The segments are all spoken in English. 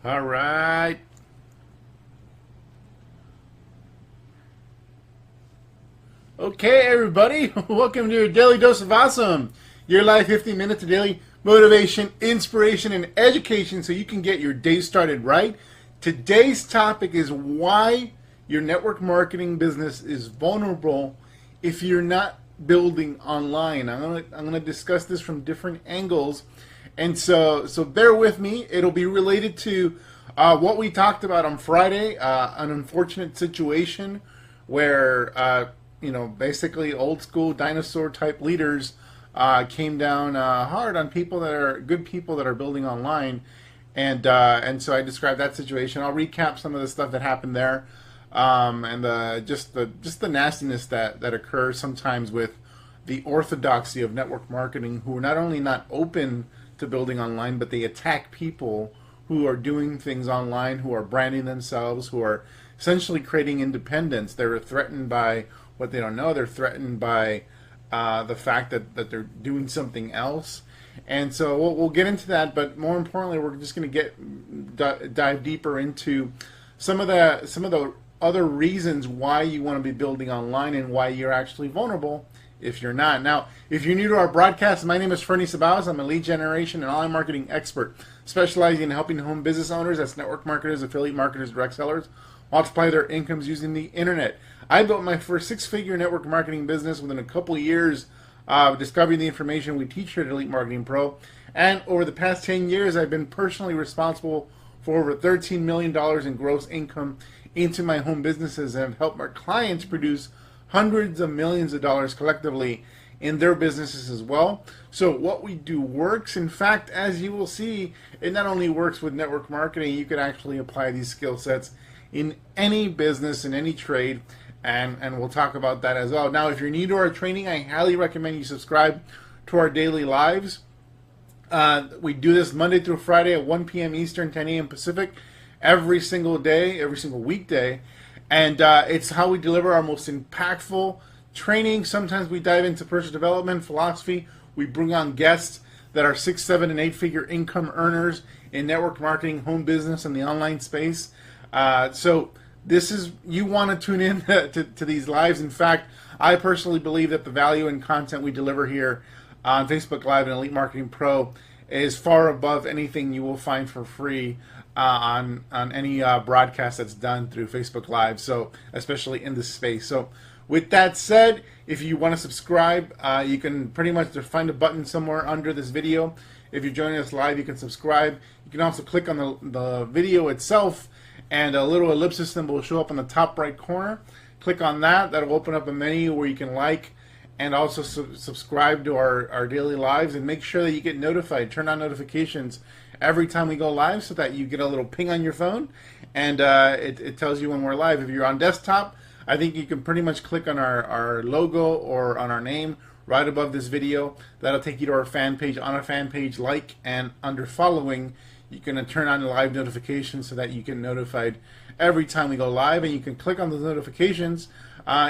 All right. Okay, everybody. Welcome to your Daily Dose of Awesome. Your live 15 minutes of daily motivation, inspiration, and education so you can get your day started right. Today's topic is why your network marketing business is vulnerable if you're not building online. I'm gonna discuss this from different angles, and so bear with me. It'll be related to what we talked about on Friday, an unfortunate situation where basically old school dinosaur type leaders came down hard on people that are good people that are building online, and so I described that situation. I'll recap some of the stuff that happened there, and just the nastiness that occurs sometimes with the orthodoxy of network marketing, who are not only not open to building online, but they attack people who are doing things online, who are branding themselves, who are essentially creating independence. They're threatened by what they don't know. They're threatened by the fact that they're doing something else. And so we'll get into that, but more importantly, we're just going to dive deeper into some of the other reasons why you want to be building online and why you're actually vulnerable if you're not. Now, if you're new to our broadcast, my name is Fernie Sabaus. I'm a lead generation and online marketing expert, specializing in helping home business owners, that's network marketers, affiliate marketers, direct sellers, multiply their incomes using the internet. I built my first six-figure network marketing business within a couple of years of discovering the information we teach here at Elite Marketing Pro. And over the past 10 years, I've been personally responsible for over $13 million in gross income into my home businesses and have helped our clients produce hundreds of millions of dollars collectively in their businesses as well. So what we do works. In fact, as you will see, it not only works with network marketing, you can actually apply these skill sets in any business, in any trade, and we'll talk about that as well. Now, if you're new to our training, I highly recommend you subscribe to our daily lives. We do this Monday through Friday at 1 p.m. Eastern, 10 a.m. Pacific, every single day, every single weekday. And it's how we deliver our most impactful training. Sometimes we dive into personal development, philosophy. We bring on guests that are 6, 7, and 8-figure income earners in network marketing, home business, and the online space. So this is, you want to tune in to these lives. In fact, I personally believe that the value and content we deliver here on Facebook Live and Elite Marketing Pro is far above anything you will find for free on any broadcast that's done through Facebook Live, so especially in this space. So with that said, if you want to subscribe, you can pretty much find a button somewhere under this video. If you're joining us live, you can subscribe. You can also click on the video itself, and a little ellipsis symbol will show up in the top right corner. Click on that. That'll open up a menu where you can like and also subscribe to our daily lives, and make sure that you get notified. Turn on notifications every time we go live so that you get a little ping on your phone, and it tells you when we're live. If you're on desktop, I think you can pretty much click on our logo or on our name right above this video. That'll take you to our fan page. On our fan page, like, and under following, you can turn on the live notifications so that you get notified every time we go live, and you can click on those notifications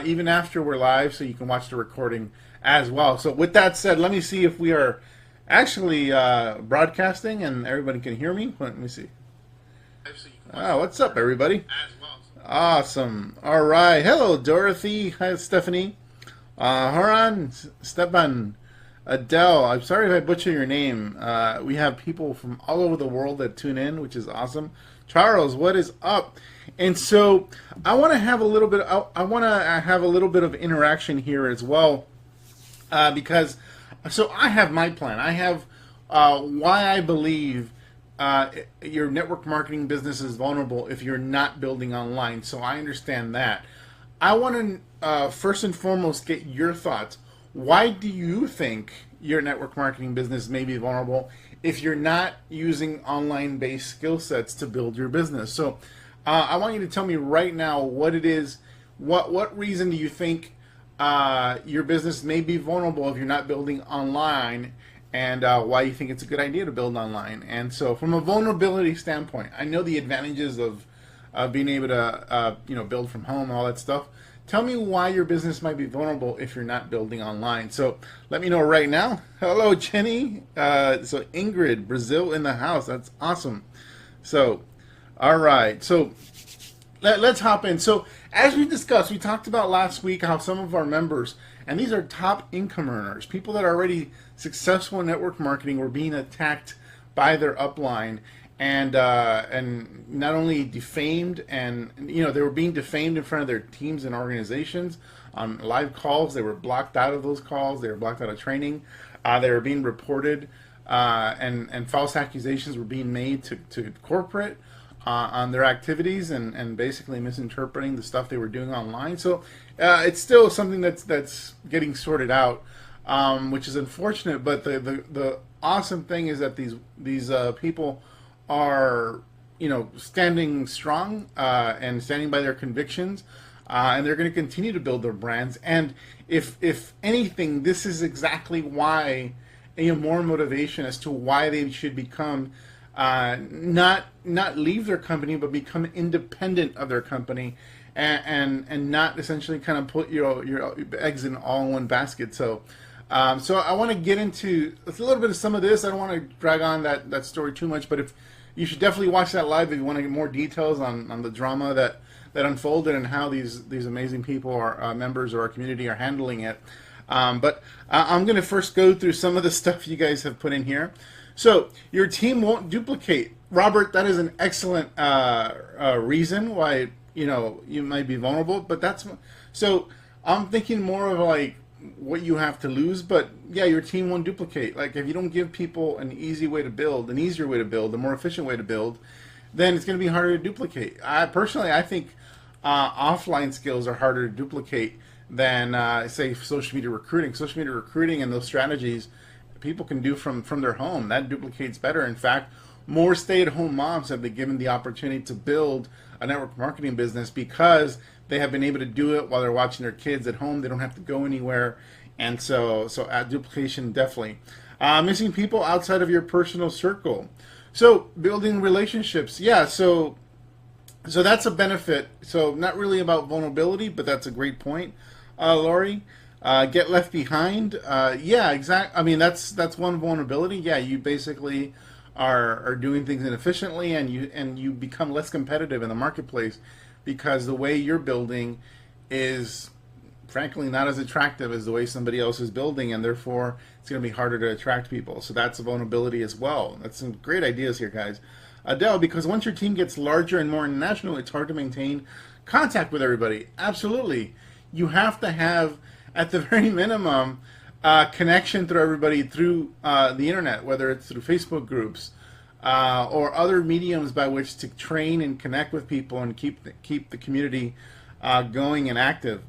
even after we're live, so you can watch the recording as well. So with that said, let me see if we are actually broadcasting and everybody can hear me. Let me see. What's up, everybody? Awesome. All right. Hello, Dorothy. Hi, Stephanie. Haran, Stepan, Adele. I'm sorry if I butcher your name. We have people from all over the world that tune in, which is awesome. Charles, what is up? And so I want to have a little bit. I want to have a little bit of interaction here as well, because so I have my plan. I have why I believe your network marketing business is vulnerable if you're not building online. So I understand that. I want to first and foremost get your thoughts. Why do you think your network marketing business may be vulnerable if you're not using online-based skill sets to build your business? So I want you to tell me right now what it is. What reason do you think your business may be vulnerable if you're not building online, and why you think it's a good idea to build online? And so from a vulnerability standpoint, I know the advantages of being able to build from home and all that stuff. Tell me why your business might be vulnerable if you're not building online. So let me know right now. Hello, Jenny. So Ingrid, Brazil in the house. That's awesome. So All right. So let's hop in. So as we discussed, we talked about last week how some of our members, and these are top income earners, people that are already successful in network marketing, were being attacked by their upline, and not only defamed, and they were being defamed in front of their teams and organizations on live calls. They were blocked out of those calls. They were blocked out of training. They were being reported, and false accusations were being made to corporate on their activities, and basically misinterpreting the stuff they were doing online. So it's still something that's getting sorted out, which is unfortunate. But the awesome thing is that these people are standing strong and standing by their convictions, and they're going to continue to build their brands. And if anything, this is exactly why more motivation as to why they should become not leave their company, but become independent of their company, and not essentially kind of put your eggs in all in one basket. So I want to get into a little bit of some of this. I don't want to drag on that story too much, but if you should definitely watch that live if you want to get more details on the drama that unfolded and how these amazing people, our members of our community, are handling it. But I'm going to first go through some of the stuff you guys have put in here. So your team won't duplicate. Robert, that is an excellent reason why you might be vulnerable. But so I'm thinking more of like what you have to lose. But yeah, your team won't duplicate. Like if you don't give people an easier way to build, a more efficient way to build, then it's going to be harder to duplicate. I think offline skills are harder to duplicate than say social media recruiting. Social media recruiting and those strategies people can do from their home. That duplicates better. In fact, more stay-at-home moms have been given the opportunity to build a network marketing business because they have been able to do it while they're watching their kids at home. They don't have to go anywhere. And so duplication definitely. Missing people outside of your personal circle. So building relationships. Yeah, so that's a benefit. So not really about vulnerability, but that's a great point, Laurie. Get left behind. Yeah, exactly. I mean, that's one vulnerability. Yeah, you basically are doing things inefficiently, and you become less competitive in the marketplace because the way you're building is, frankly, not as attractive as the way somebody else is building, and therefore it's going to be harder to attract people. So that's a vulnerability as well. That's some great ideas here, guys. Adele, because once your team gets larger and more international, it's hard to maintain contact with everybody. Absolutely. You have to have, at the very minimum, connection through everybody through the internet, whether it's through Facebook groups or other mediums by which to train and connect with people and keep the community going and active.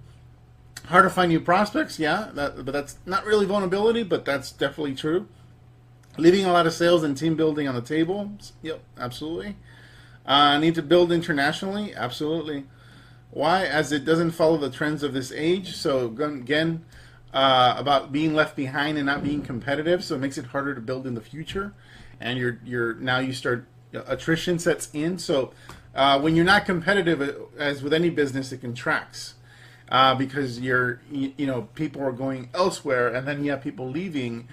Hard to find new prospects, yeah, but that's not really vulnerability, but that's definitely true. Leaving a lot of sales and team building on the table, yep, absolutely. Need to build internationally, absolutely. Why? As it doesn't follow the trends of this age. So again, about being left behind and not being competitive, so it makes it harder to build in the future. And attrition sets in. So when you're not competitive, as with any business, it contracts because people are going elsewhere, and then you have people leaving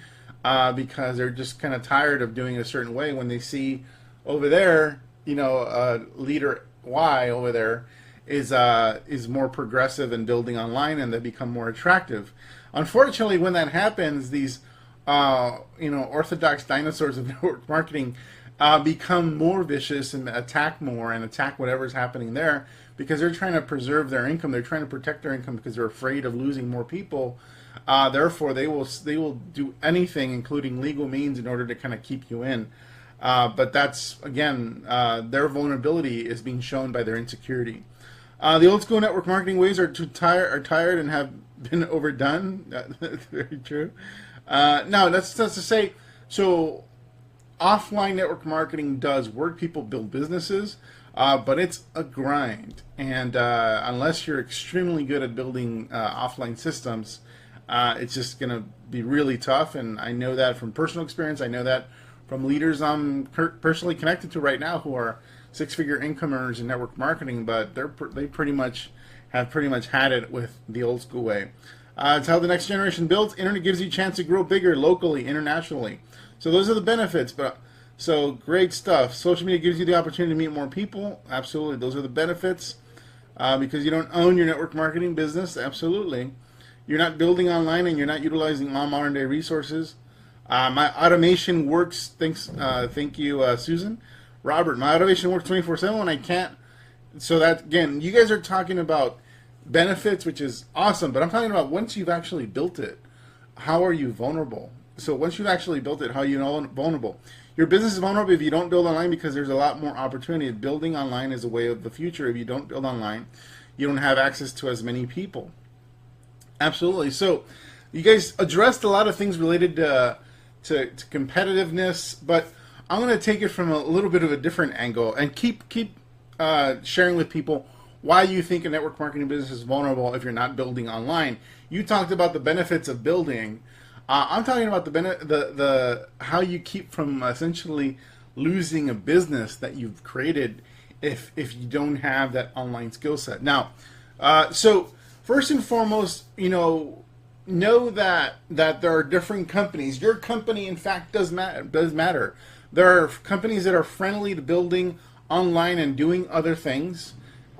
because they're just kind of tired of doing it a certain way. When they see over there, leader Y over there is more progressive and building online, and they become more attractive. Unfortunately, when that happens, these orthodox dinosaurs of network marketing become more vicious and attack more and attack whatever's happening there because they're trying to preserve their income. They're trying to protect their income because they're afraid of losing more people. Therefore, they will do anything, including legal means, in order to kind of keep you in. But that's, again, their vulnerability is being shown by their insecurity. The old school network marketing ways are tired and have been overdone. That's very true. No, that's to say, so offline network marketing does work. People build businesses, but it's a grind. And unless you're extremely good at building offline systems, it's just going to be really tough. And I know that from personal experience. I know that from leaders I'm personally connected to right now who are six-figure income earners in network marketing, but they pretty much had it with the old school way. It's how the next generation builds. Internet gives you a chance to grow bigger locally, internationally. So those are the benefits. But So great stuff. Social media gives you the opportunity to meet more people. Absolutely, those are the benefits. Because you don't own your network marketing business. Absolutely, you're not building online and you're not utilizing all modern day resources. My automation works. Thank you, Susan. Robert, my automation works 24/7 when I can't. So that again, you guys are talking about benefits, which is awesome. But I'm talking about once you've actually built it, how are you vulnerable? So once you've actually built it, how are you vulnerable? Your business is vulnerable if you don't build online because there's a lot more opportunity. Building online is a way of the future. If you don't build online, you don't have access to as many people. Absolutely. So you guys addressed a lot of things related to competitiveness, but I'm going to take it from a little bit of a different angle and keep sharing with people why you think a network marketing business is vulnerable if you're not building online. You talked about the benefits of building. I'm talking about the how you keep from essentially losing a business that you've created if you don't have that online skill set. Now, so first and foremost, know that there are different companies. Your company, in fact, does matter. There are companies that are friendly to building online and doing other things,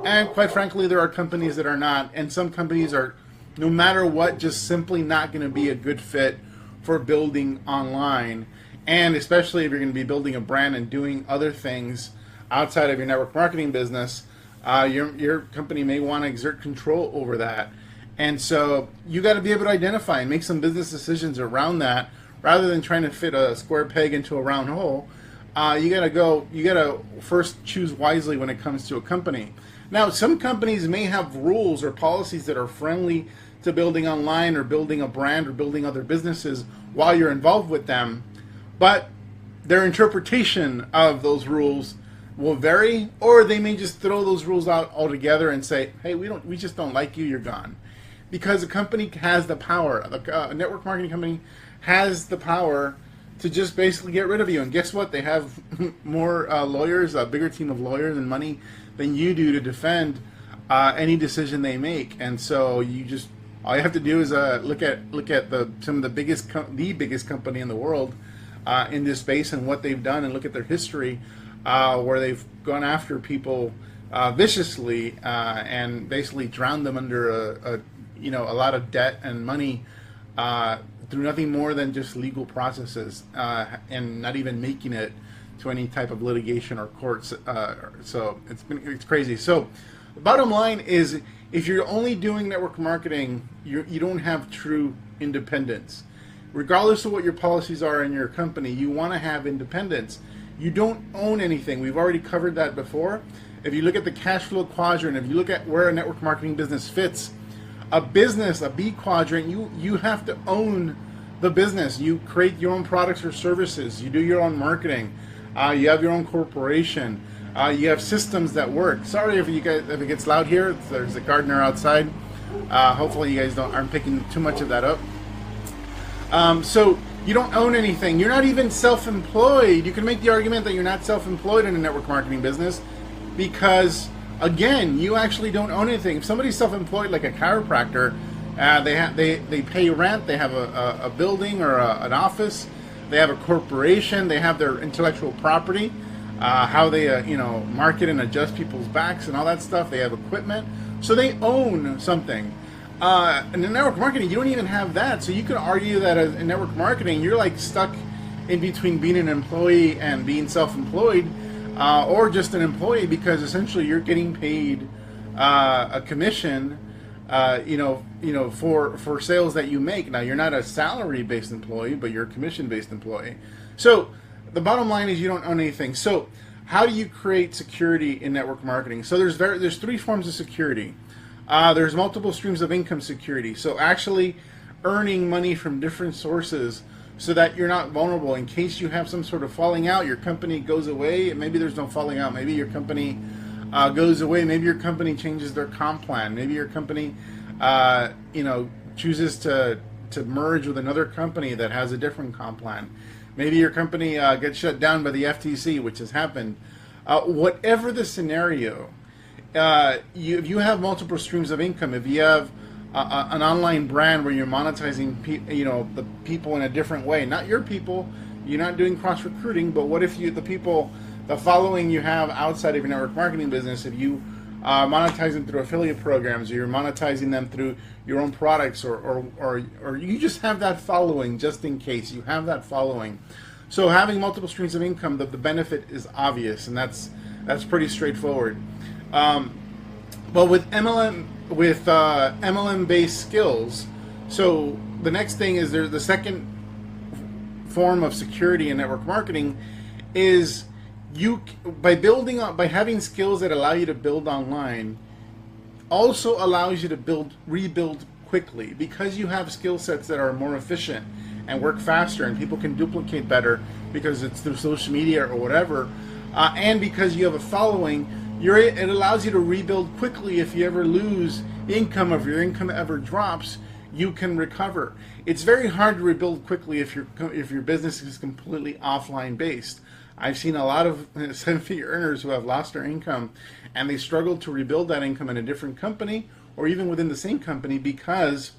and quite frankly, there are companies that are not. And some companies are, no matter what, just simply not going to be a good fit for building online. And especially if you're going to be building a brand and doing other things outside of your network marketing business, your company may want to exert control over that. And so you got to be able to identify and make some business decisions around that, rather than trying to fit a square peg into a round hole. You got to first choose wisely when it comes to a company. Now, some companies may have rules or policies that are friendly to building online or building a brand or building other businesses while you're involved with them, but their interpretation of those rules will vary, or they may just throw those rules out altogether and say, hey, we just don't like you, you're gone. Because a company has the power, a network marketing company has the power to just basically get rid of you. And guess what? They have more lawyers, a bigger team of lawyers and money than you do to defend any decision they make. And so all you have to do is look at some of the biggest company in the world in this space and what they've done, and look at their history where they've gone after people viciously and basically drowned them under a lot of debt and money through nothing more than just legal processes and not even making it to any type of litigation or courts. So it's crazy. So the bottom line is, if you're only doing network marketing, you don't have true independence. Regardless of what your policies are in your company, you want to have independence. You don't own anything. We've already covered that before. If you look at the cash flow quadrant, if you look at where a network marketing business fits, a business, a B quadrant, you have to own the business. You create your own products or services. You do your own marketing. You have your own corporation. You have systems that work. Sorry if it gets loud here. There's a gardener outside. Hopefully you guys aren't picking too much of that up. So you don't own anything. You're not even self-employed. You can make the argument that you're not self-employed in a network marketing business because, again, you actually don't own anything. If somebody's self-employed, like a chiropractor, they pay rent. They have a building or an office. They have a corporation. They have their intellectual property, how they market and adjust people's backs and all that stuff. They have equipment, so they own something. In the network marketing, you don't even have that. So you could argue that in network marketing, you're like stuck in between being an employee and being self-employed, or just an employee, because essentially you're getting paid a commission, for sales that you make. Now, you're not a salary-based employee, but you're a commission-based employee. So the bottom line is you don't own anything. So how do you create security in network marketing? So there's three forms of security. There's multiple streams of income security. So actually earning money from different sources so that you're not vulnerable in case you have some sort of falling out, your company goes away. Maybe there's no falling out. Maybe your company goes away. Maybe your company changes their comp plan. Maybe your company, chooses to merge with another company that has a different comp plan. Maybe your company gets shut down by the FTC, which has happened. Whatever the scenario, if you have multiple streams of income, if you have an online brand where you're monetizing the people in a different way, not your people, You're not doing cross recruiting, but what if the following you have outside of your network marketing business, if you monetize them through affiliate programs, or you're monetizing them through your own products, or you just have that following, just in case you have that following. So having multiple streams of income, the benefit is obvious, and that's pretty straightforward. But with MLM based skills, so the next thing is there's the second form of security in network marketing is by having skills that allow you to build online, also allows you to rebuild quickly, because you have skill sets that are more efficient and work faster and people can duplicate better because it's through social media or whatever, and because you have a following, it allows you to rebuild quickly. If you ever lose income, or if your income ever drops, you can recover. It's very hard to rebuild quickly if your business is completely offline based. I've seen a lot of seven-figure earners who have lost their income, and they struggle to rebuild that income in a different company or even within the same company because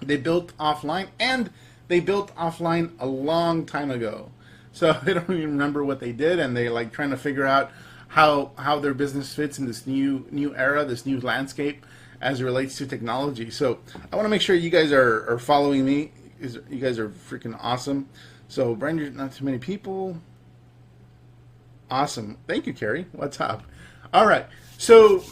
they built offline, and they built offline a long time ago. So they don't even remember what they did, and they like trying to figure out how their business fits in this new era, this new landscape as it relates to technology. So I want to make sure you guys are following me. You guys are freaking awesome. So Brandon, not too many people. Awesome. Thank you, Carrie. What's up? All right. So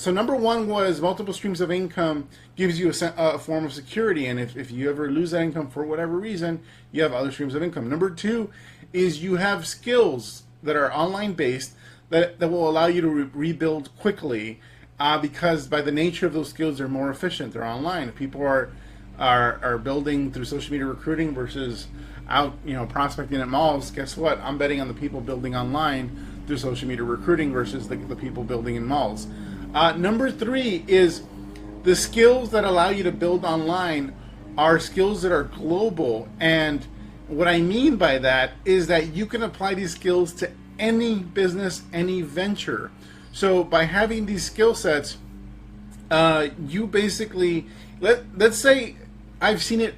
number one was multiple streams of income gives you a form of security, and if you ever lose that income for whatever reason, you have other streams of income. Number two is you have skills that are online based that will allow you to rebuild quickly, because by the nature of those skills, they're more efficient. They're online. If people are building through social media recruiting versus out prospecting at malls, guess what? I'm betting on the people building online through social media recruiting versus the people building in malls. Number three is the skills that allow you to build online are skills that are global. And what I mean by that is that you can apply these skills to any business, any venture. So by having these skill sets, you basically, let's say, I've seen it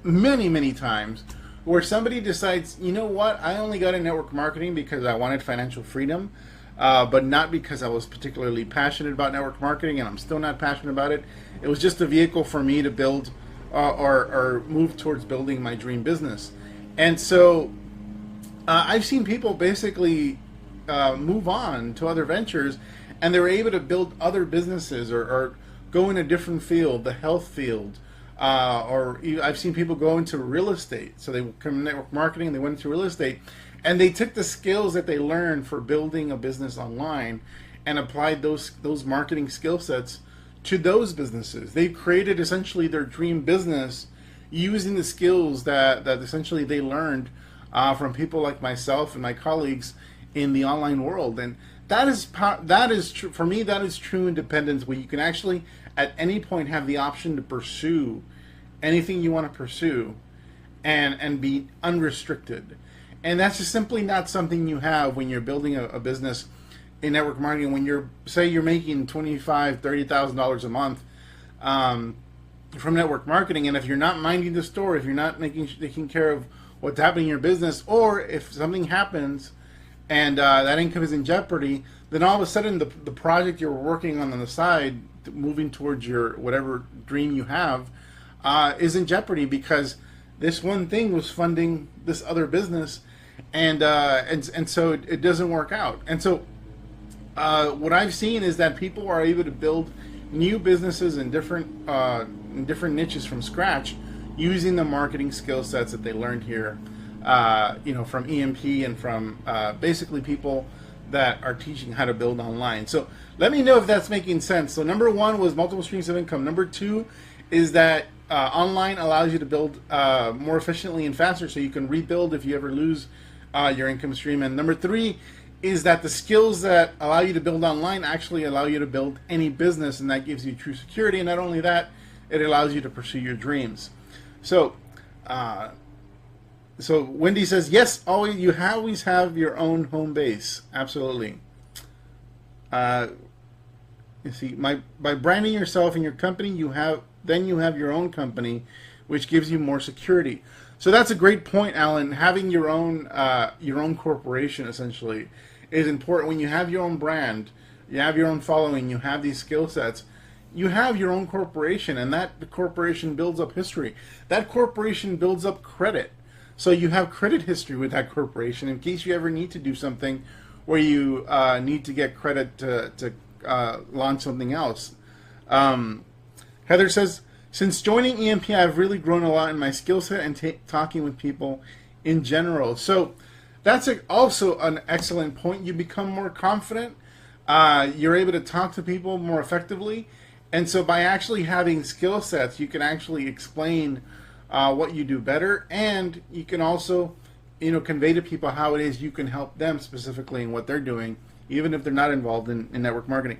many times where somebody decides, you know what, I only got into network marketing because I wanted financial freedom, but not because I was particularly passionate about network marketing, and I'm still not passionate about it. It was just a vehicle for me to build or move towards building my dream business. And so I've seen people basically move on to other ventures, and they were able to build other businesses or go in a different field, the health field. Or I've seen people go into real estate. So they come from network marketing, they went into real estate, and they took the skills that they learned for building a business online and applied those marketing skill sets to those businesses. They created essentially their dream business using the skills that essentially they learned from people like myself and my colleagues in the online world. And that is true for me. That is true independence, where you can actually at any point have the option to pursue anything you want to pursue and be unrestricted. And that's just simply not something you have when you're building a business in network marketing. When you're making $25,000, $30,000 a month from network marketing, and if you're not minding the store, if you're not taking care of what's happening in your business, or if something happens and that income is in jeopardy, then all of a sudden the project you're working on the side, moving towards your whatever dream you have, is in jeopardy because this one thing was funding this other business, and so it doesn't work out. And so what I've seen is that people are able to build new businesses in different niches from scratch using the marketing skill sets that they learned here, from EMP and from basically people that are teaching how to build online. So let me know if that's making sense. So number one was multiple streams of income. Number two is that online allows you to build more efficiently and faster, so you can rebuild if you ever lose your income stream. And number three is that the skills that allow you to build online actually allow you to build any business, and that gives you true security. And not only that, it allows you to pursue your dreams. So Wendy says, yes, you always have your own home base. Absolutely. You see, by branding yourself and your company, you have your own company, which gives you more security. So that's a great point, Alan. Having your own corporation essentially is important. When you have your own brand, you have your own following, you have these skill sets, you have your own corporation, and that corporation builds up history. That corporation builds up credit. So you have credit history with that corporation in case you ever need to do something where you need to get credit to launch something else. Heather says, since joining EMP, I've really grown a lot in my skill set and talking with people in general. So that's also an excellent point. You become more confident. You're able to talk to people more effectively. And so by actually having skill sets, you can actually explain what you do better. And you can also, convey to people how it is you can help them specifically in what they're doing, even if they're not involved in network marketing.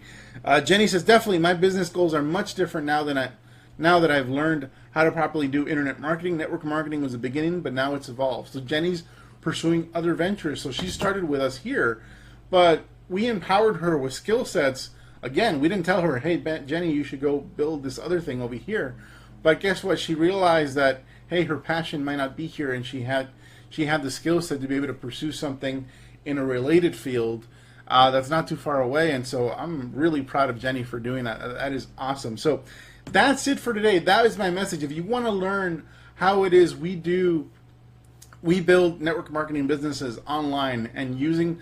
Jenny says, definitely, my business goals are much different now that I've learned how to properly do internet marketing. Network marketing was the beginning, but now it's evolved. So Jenny's pursuing other ventures. So she started with us here, but we empowered her with skill sets. Again, we didn't tell her, hey, Jenny, you should go build this other thing over here. But guess what? She realized that, hey, her passion might not be here, and she had the skill set to be able to pursue something in a related field that's not too far away. And so I'm really proud of Jenny for doing that. That is awesome. So that's it for today. That is my message. If you want to learn how it is we build network marketing businesses online and using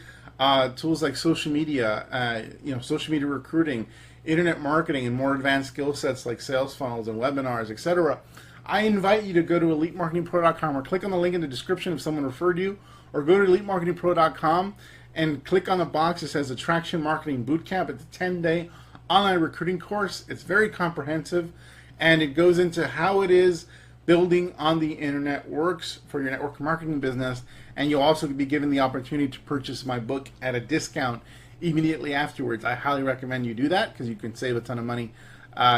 tools like social media, social media recruiting, internet marketing, and more advanced skill sets like sales funnels and webinars, etc., I invite you to go to EliteMarketingPro.com or click on the link in the description if someone referred you, or go to EliteMarketingPro.com and click on the box that says Attraction Marketing Bootcamp. It's a 10-day online recruiting course. It's very comprehensive, and it goes into how it is building on the internet works for your network marketing business. And you'll also be given the opportunity to purchase my book at a discount immediately afterwards. I highly recommend you do that because you can save a ton of money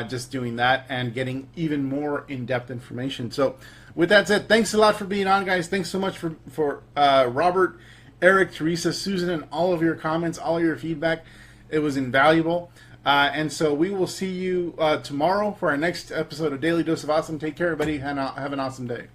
just doing that and getting even more in-depth information. So with that said, thanks a lot for being on, guys. Thanks so much for Robert, Eric, Teresa, Susan, and all of your comments, all of your feedback. It was invaluable. And so we will see you tomorrow for our next episode of Daily Dose of Awesome. Take care, everybody, and have an awesome day.